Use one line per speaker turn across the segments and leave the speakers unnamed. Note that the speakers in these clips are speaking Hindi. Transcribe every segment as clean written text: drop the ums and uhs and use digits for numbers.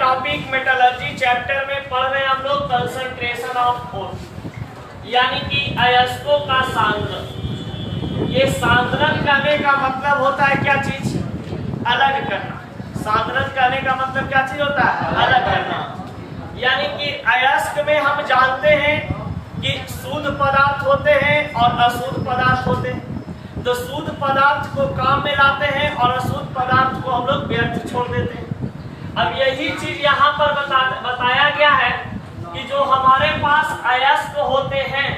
टॉपिक मेटलर्जी चैप्टर में पढ़ रहे हैं हम लोग कंसंट्रेशन ऑफ फोर्स, यानी कि अयस्कों का सांद्रण। ये सांद्रण कहने का मतलब होता है क्या चीज? अलग करना। सांद्रण कहने का मतलब क्या चीज होता है? अलग करना। यानी कि अयस्क में हम जानते हैं कि शुद्ध पदार्थ होते हैं और अशुद्ध पदार्थ होते हैं। तो शुद्ध पदार्थ को काम में लाते हैं और अशुद्ध पदार्थ को हम लोग व्यर्थ छोड़ देते हैं। अब यही चीज यहाँ पर बताया गया है कि जो हमारे पास अयस्क होते हैं,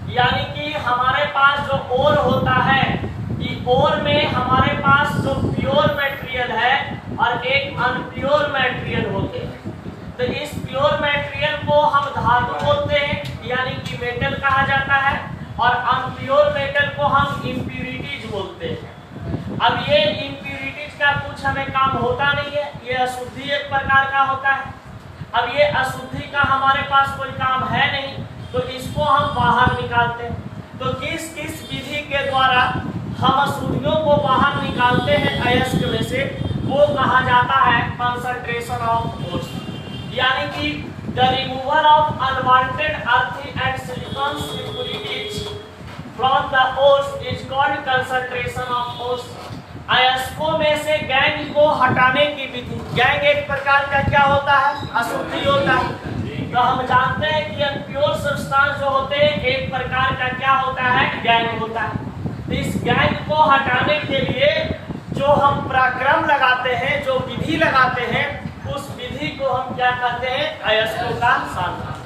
यानी कि हमारे पास जो ओर होता है, कि ओर में हमारे पास जो प्योर मटेरियल है और एक अनप्योर मटेरियल होते हैं। तो इस प्योर मटेरियल को हम धातु बोलते हैं, यानी कि मेटल कहा जाता है, और अनप्योर मेटल को हम इम्प्यूरिटीज बोलते हैं। अब ये इम्प्यूरिटीज का कुछ हमें काम होता नहीं है, ये अशुद्धि एक प्रकार का होता है। अब ये अशुद्धि का हमारे पास कोई काम है नहीं, तो इसको हम बाहर निकालते हैं। तो किस किस विधि के द्वारा हम अशुद्धियों को बाहर निकालते हैं अयस्क में से, वो कहा जाता है कंसंट्रेशन ऑफ फोर्स, यानी कि the removal of unwanted earthy and silicon impurities from the ores is called concentration of force। अयस्कों में से गैंग को हटाने की विधि। गैंग एक प्रकार का क्या होता है? अशुद्धि होता है। तो हम जानते हैं कि अनप्योर सब्सटेंस जो होते हैं एक प्रकार का क्या होता है? गैंग होता है। तो इस गैंग को हटाने के लिए जो हम पराक्रम लगाते हैं, जो विधि लगाते हैं, उस विधि को हम क्या कहते हैं? अयस्कों का सांद्रण।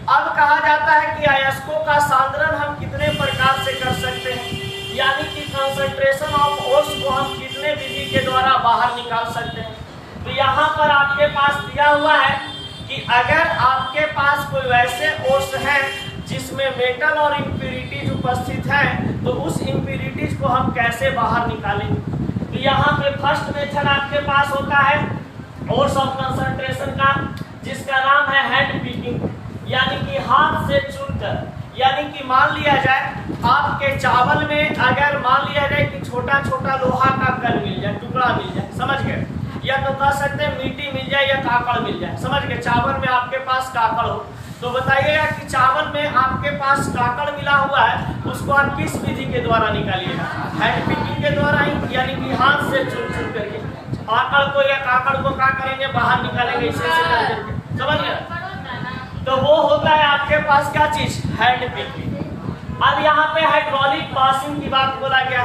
अब कहा जाता है कि अयस्कों का सांद्रण हम कितने प्रकार से कर सकते हैं, यानी कि कंसंट्रेशन ऑफ फोर्स को हम कितने विधि के द्वारा बाहर निकाल सकते हैं। तो यहाँ पर आपके पास दिया हुआ है कि अगर आपके पास कोई वैसे ओर्स है जिसमें मेटल और इम्प्यूरिटीज उपस्थित है, तो उस इम्प्यूरिटीज को हम कैसे बाहर निकालेंगे। तो यहाँ पे फर्स्ट मेथड आपके पास होता है ओर्स ऑफ कंसंट्रेशन का, जिसका नाम है हैंड पिकिंग, यानी कि हाथ से चुनकर। यानी कि मान लिया जाए आपके चावल में, अगर मान लिया जाए कि छोटा छोटा लोहा का कण मिल जाए, टुकड़ा मिल जाए, समझ गए, या तो कह सकते हैं मिट्टी मिल जाए या काकड़ मिल जाए, समझ गए। चावल में आपके पास काकड़ हो, तो बताइएगा कि चावल में आपके पास काकड़ मिला हुआ है, उसको आप किस विधि के द्वारा निकालिएगा? हैंड पिकिंग के द्वारा ही, यानी कि हाथ से चुन चुन करके काकड़ को या काकड़ को क्या करेंगे? बाहर निकालेंगे, इसे करके, समझ गए। तो वो होता है आपके पास क्या चीज? Hand picking. अब यहाँ पे हाइड्रोलिक पासिंग की बात बोला गया।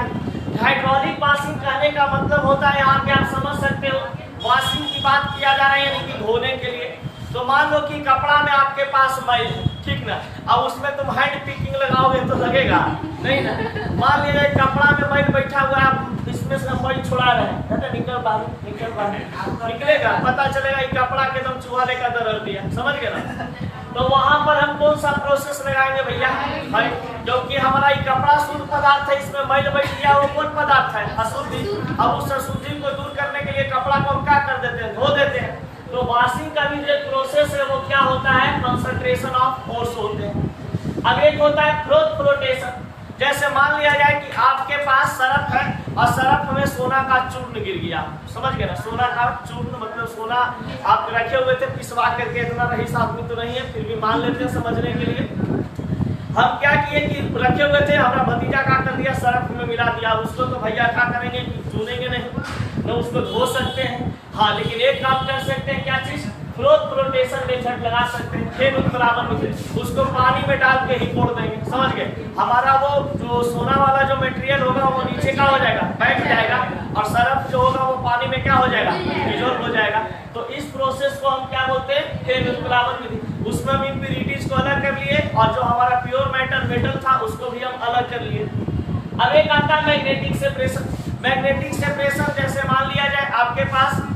हाइड्रोलिक पासिंग कहने का मतलब होता है, यहाँ पे आप समझ सकते हो, वॉशिंग की बात किया जा रहा है, यानी कि धोने के लिए। तो मान लो कि कपड़ा में आपके पास मैल है, ठीक ना, अब उसमें तुम हैंड पिकिंग लगाओगे तो लगेगा नहीं ना। मान लीजिए कपड़ा में मैल बैठा हुआ है, आप इसमें से मैल छुड़ा रहे हैं, निकल बाहर निकलेगा, पता चलेगा कि कपड़ा के एकदम चूहा लेकर दरड़ दिया, समझ गए ना। तो वहां पर हम कौन सा प्रोसेस लगाएंगे भैया? क्योंकि हमारा ये कपड़ा शुद्ध पदार्थ है, इसमें मैल बैठ गया, वो कौन पदार्थ है? अशुद्धि। अब उस अशुद्धि को दूर करने के लिए कपड़ा को हम क्या कर देते हैं? धो देते हैं। तो वॉशिंग का भी जो प्रोसेस है वो क्या होता है? कंसंट्रेशन ऑफ फोर्स होते हैं। अब एक होता है फ्लोटेशन। जैसे मान लिया जाए कि आपके पास सरफ है और सरफ में सोना का चूर्ण गिर गया, समझ गए ना। सोना का चूर्ण मतलब सोना आप रखे हुए थे पिसवा करके, इतना रईस आदमी तो नहीं है, फिर भी मान लेते हैं समझने के लिए। हम क्या किए कि रखे हुए थे, हमारा भतीजा क्या कर दिया? सरफ में मिला दिया। उसको तो भैया क्या करेंगे? चुनेंगे नहीं, न उसको धो सकते हैं। हाँ, लेकिन एक काम कर सकते हैं, क्या चीज? फ्लोटेशन मेथड लगा सकते हैं, खेल उत्प्लावन मेथड। उसको पानी में डाल के ही फोड़ देंगे, समझ गए। हमारा वो जो सोना वाला जो मटेरियल होगा वो नीचे का हो जाएगा, बैठ जाएगा, और सरफ जो होगा वो पानी में क्या हो जाएगा? डिसॉल्व हो जाएगा। तो इस प्रोसेस को हम क्या बोलते हैं? खेल उत्प्लावन विधि। उसमें हम इम्प्यूरिटीज को अलग कर लिए, और जो हमारा प्योर मेटल था उसको भी हम अलग कर लिए। अब एक आता है मैग्नेटिक सेपरेशन। मैग्नेटिक सेपरेशन जैसे मान लिया जाए आपके पास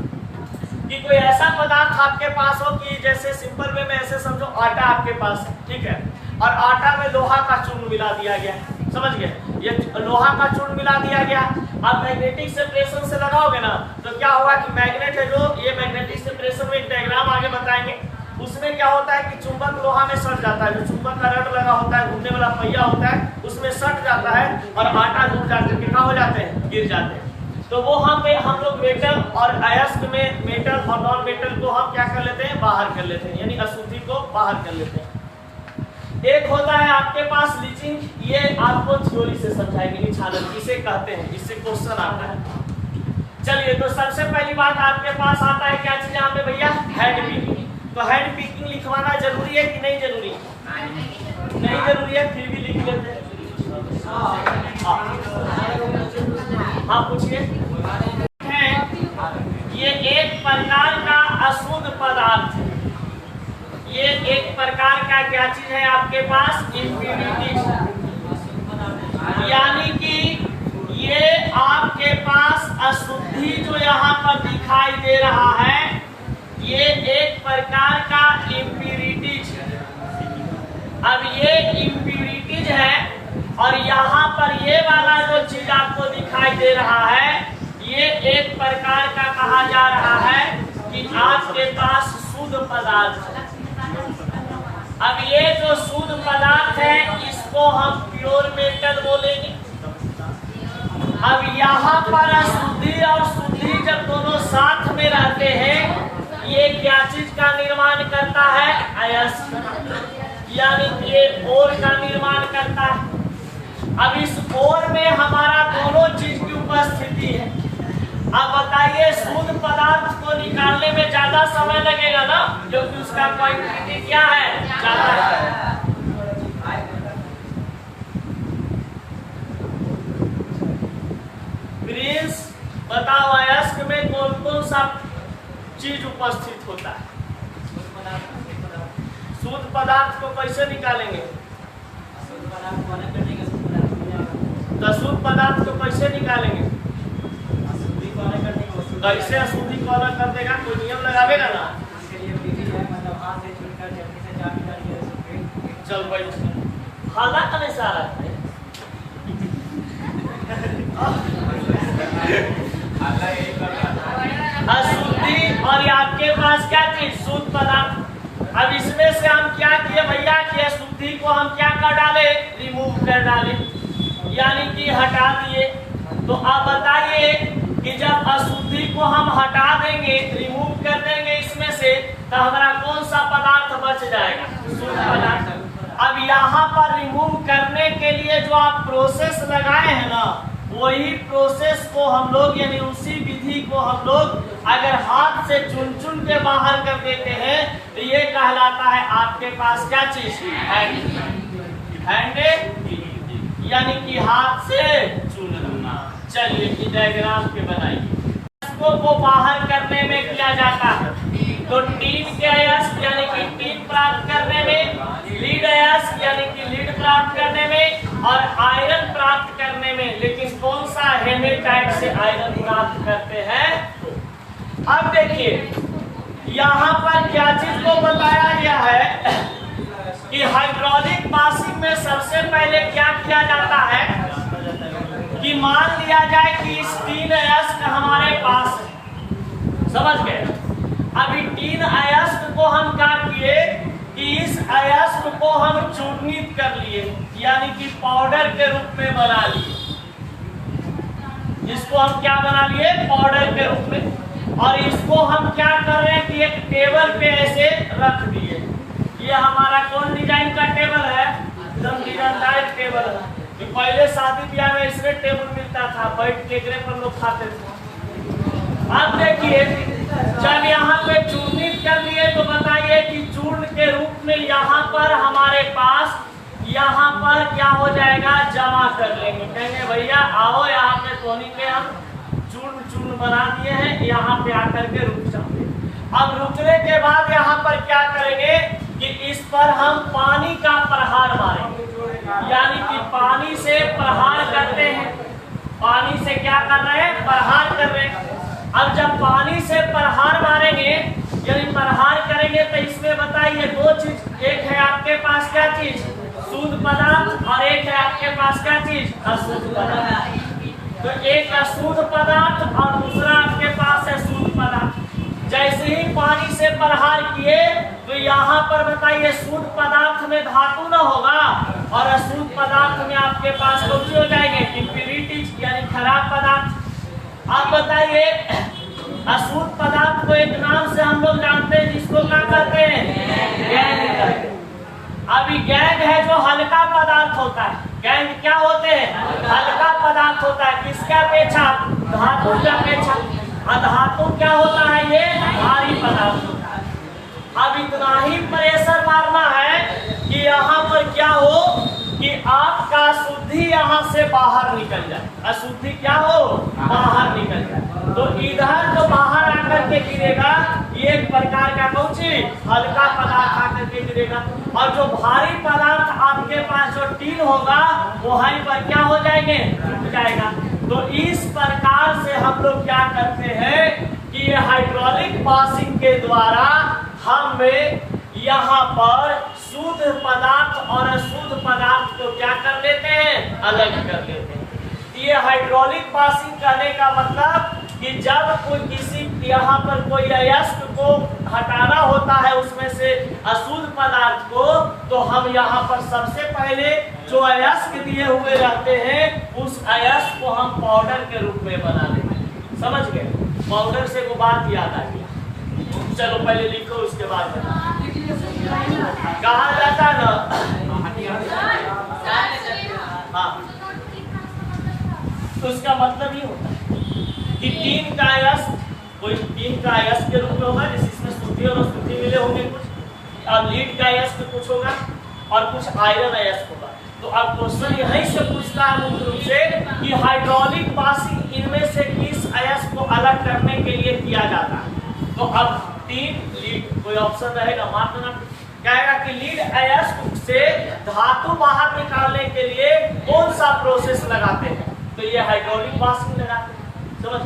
कि कोई ऐसा पदार्थ आपके पास हो कि जैसे सिंपल वे में ऐसे समझो आटा आपके पास है, ठीक है, और आटा में लोहा का चूर्ण मिला दिया गया, समझ गए। ये लोहा का चूर्ण मिला दिया गया, आप मैग्नेटिक सेपरेशन से लगाओगे ना, तो क्या होगा कि मैग्नेट है जो, ये मैग्नेटिक सेपरेशन में एक डायग्राम आगे बताएंगे, उसमें क्या होता है कि चुंबक लोहा में सट जाता है, जो चुंबक का रड लगा होता है, घूमने वाला पहिया होता है, उसमें सट जाता है और आटा डूब जाकर के क्या हो जाते हैं? गिर जाते हैं। तो वो हम लोग मेटल और अयस्क में मेटल और नॉन मेटल को हम बाहर कर लेते हैं, यानी अशुद्धि को बाहर कर लेते हैं। एक होता है आपके पास लीचिंग, ये आपको थ्योरी से समझाएंगे, निछालन किसे कहते हैं, इससे क्वेश्चन आता है। चलिए, तो सबसे पहली बात आपके पास आता है क्या चीज यहाँ पे भैया, हैंड पिकिंग। तो हैंड पिकिंग लिखवाना जरूरी है कि नहीं जरूरी? नहीं जरूरी है, फिर भी लिख लेते हैं। हाँ पूछिए। ये एक प्रकार का अशुद्ध पदार्थ है, ये एक प्रकार का क्या चीज है आपके पास, इम्प्यूरिटी, यानी कि ये आपके पास अशुद्धि जो यहाँ पर दिखाई दे रहा है, ये एक प्रकार का इम्प्यूरिटीज है। अब ये इम्प्यूरिटीज है और यहाँ पर ये वाला जो चीज आपको दिखाई दे रहा है, ये एक प्रकार का कहा जा रहा है कि आपके पास शुद्ध पदार्थ है। अब ये जो शुद्ध पदार्थ है, इसको हम प्योर मेटल बोलेंगे। अब यहाँ पर अशुद्धि और शुद्धि जब दोनों साथ में रहते हैं, ये क्या चीज का निर्माण करता है, अयस्क, यानी कि ये ओर का निर्माण करता है। अब इस ओर में हमारा दोनों चीज की उपस्थिति है। अब बताइए, शुद्ध पदार्थ को निकालने में ज्यादा समय लगेगा ना, क्योंकि उसका क्वांटिटी क्या है, ज्यादा है। प्रिंस बताओ, अयस्क में कौन कौन सा चीज उपस्थित होता है? शुद्ध पदार्थ को कैसे निकालेंगे? तो शुद्ध पदार्थ को कैसे निकालेंगे? कैसे अशुद्धि को अलग कर देगा, कोई नियम लगावेगा ना? चल भाई, खाना का सारा अशुद्धि और आपके पास क्या चीज, शुद्ध पदार्थ। अब इसमें से हम क्या किए भैया कि अशुद्धि को हम क्या कर डाले, रिमूव कर डाले, यानी कि हटा दिए। तो आप बताइए कि जब अशुद्धि को हम हटा देंगे, रिमूव कर देंगे इसमें से, तो हमारा कौन सा पदार्थ बच जाएगा, शुद्ध पदार्थ। अब यहाँ पर रिमूव करने के लिए जो आप प्रोसेस लगाए हैं ना, वही प्रोसेस को हम लोग, यानी उसी विधि को हम लोग अगर हाथ से चुन चुन के बाहर कर देते हैं, तो ये कहलाता है आपके पास क्या चीज, हैंड, यानी कि हाथ से चुनना। चलिए कि डायग्राम के बनाइए। को बाहर करने में किया जाता है, तो टीन के अयस्क यानी कि टीन प्राप्त करने में, लीड अयस्क यानी कि लीड प्राप्त करने में, और आयरन प्राप्त करने में। लेकिन कौन सा हेमेटाइट से आयरन प्राप्त करते हैं? अब देखिए यहाँ पर क्या चीज को बताया गया है कि हाइड्रोलिक पासिंग में सबसे पहले क्या किया जाता है कि मान लिया जाए कि इस टीन अयस्क हमारे पास है, समझ गए? अभी टीन अयस्क को हम क्या किए कि इस अयस्क को हम चूर्णित कर लिए, यानी कि पाउडर के रूप में बना लिए। इसको हम क्या बना लिए, पाउडर के रूप में। और इसको हम क्या कर रहे हैं कि एक टेबल पे ऐसे रख दिए। ये हमारा कौन डिजाइन का टेबल है, एकदम डिजाइनदार टेबल है। पहले शादी ब्याह में इसमें टेबल मिलता था, बैठ के एकरे पर लोग खाते थे। अब देखिए, जब यहाँ पे चूर्णित कर लिए, तो बताइए कि चूर्ण के रूप में यहाँ पर हमारे पास, यहाँ पर क्या हो जाएगा, जमा कर लेंगे। कहेंगे भैया आओ यहाँ पे धोनी पे हम चूर्ण बना दिए हैं, यहाँ पे आकर के रुक जाओ। अब रुकने के बाद यहाँ पर क्या करेंगे कि इस पर हम पानी का प्रहार मारेंगे, यानी कि पानी से प्रहार करते हैं। पानी से क्या कर रहे हैं, प्रहार कर रहे हैं। अब जब पानी से प्रहार मारेंगे, यानी प्रहार करेंगे, तो इसमें बताइए दो चीज, एक है आपके पास क्या चीज, शुद्ध पदार्थ, और एक है आपके पास क्या चीज, अशुद्ध पदार्थ। तो एक अशुद्ध पदार्थ और दूसरा आपके पास है शुद्ध पदार्थ। जैसे ही पानी से प्रहार किए, तो यहाँ पर बताइए शुद्ध पदार्थ में धातु न होगा, और अशुद्ध पदार्थ में आपके पास कौन सी हो जाएंगे, इम्प्यूरिटीज, यानी खराब पदार्थ। आप बताइए अशुद्ध पदार्थ को को एक नाम से हम लोग जानते हैं, जिसको क्या कहते हैं, गैंग कहते हैं। अभी गैंग है जो हल्का पदार्थ होता है। गैंग क्या होते हैं, हल्का पदार्थ होता है। किसके अपेक्षा, धातु की अपेक्षा। अधातु क्या होता है, ये भारी पदार्थ होता है। अब इतना ही प्रेशर मारना है कि यहाँ पर क्या हो कि आपका अशुद्धि यहाँ से बाहर निकल जाए, अशुद्धि क्या हो, बाहर निकल जाए। तो इधर जो बाहर आकर के गिरेगा, ये एक प्रकार का कौन सी हल्का पदार्थ आकर के गिरेगा। और जो भारी पदार्थ आपके पास जो टीन होगा, वहीं पर क्या हो जाएंगे, रुक जाएगा। तो इस प्रकार से हम लोग क्या करते हैं कि ये हाइड्रोलिक पासिंग के द्वारा हमें यहाँ पर शुद्ध पदार्थ और अशुद्ध पदार्थ को क्या कर लेते हैं, अलग कर लेते हैं। ये हाइड्रोलिक पासिंग करने का मतलब कि जब कोई किसी यहाँ पर कोई अयस्क को हटाना होता है उसमें से अशुद्ध पदार्थ को, तो हम यहाँ पर सबसे पहले जो अयस्क दिए हुए रहते हैं, उस अयस्क को हम पाउडर के रूप में बना लेते हैं। समझ गए, पाउडर से वो बात याद आ गया। चलो पहले लिखो, उसके बाद कहा जाता है ना, हाँ, तो उसका मतलब ये होता है कि टीन का अयस्क, कोई टीन का अयस्क के रूप में होगा जिसमें शुद्धि और अशुद्धि मिले होंगे कुछ। अब लीड का अयस्क कुछ होगा और कुछ आयरन अयस्क होगा। तो अब क्वेश्चन यहीं से पूछता है मुख्य रूप से कि हाइड्रोलिक पासिंग इनमें से किस अयस्क को अलग करने के लिए किया जाता है। तो अब टीन, लीड, कोई ऑप्शन रहेगा, मार देना। कहेगा कि लीड अयस्क से धातु बाहर निकालने के लिए कौन सा प्रोसेस लगाते हैं, तो ये हाइड्रोलिक पासिंग लगाते हैं। समझ